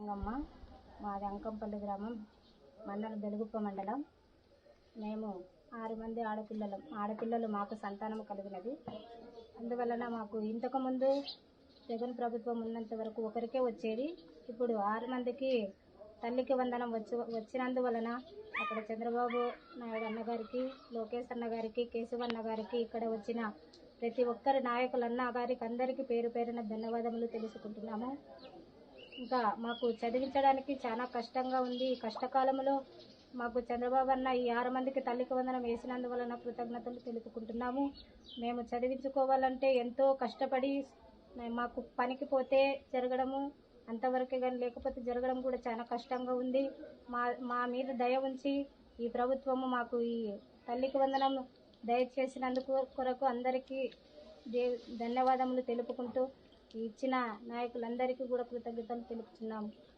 గంగమ్మ, మాది అంకంపల్లి గ్రామం, మండలం బెలుగుప్ప మండలం. మేము 6 మంది ఆడపిల్లలు మాకు సంతానం కలిగినది. అందువలన మాకు ఇంతకుముందు జగన్ ప్రభుత్వం ఉన్నంత వరకు ఒకరికే వచ్చేది. ఇప్పుడు 6 మందికి తల్లికి వందనం వచ్చినందువలన అక్కడ చంద్రబాబు నాయుడు అన్నగారికి, లోకేష్ అన్నగారికి, కేశవన్న గారికి, ఇక్కడ వచ్చిన ప్రతి ఒక్కరి నాయకులన్న గారికి అందరికీ పేరు పేరున ధన్యవాదములు తెలుసుకుంటున్నాము. ఇంకా మాకు చదివించడానికి చాలా కష్టంగా ఉంది. ఈ కష్టకాలంలో మాకు చంద్రబాబు అన్న ఈ 6 మందికి తల్లికి వందనం వేసినందువలన కృతజ్ఞతలు తెలుపుకుంటున్నాము. మేము చదివించుకోవాలంటే ఎంతో కష్టపడి మాకు పనికి పోతే జరగడము అంతవరకే, కానీ లేకపోతే జరగడం కూడా చాలా కష్టంగా ఉంది. మా మీద దయ ఉంచి ఈ ప్రభుత్వము మాకు ఈ తల్లికి వందనం దయచేసినందుకు కొరకు అందరికీ ధన్యవాదములు తెలుపుకుంటూ ఇచ్చిన నాయకులందరికీ కూడా కృతజ్ఞతలు తెలుపుతున్నాము.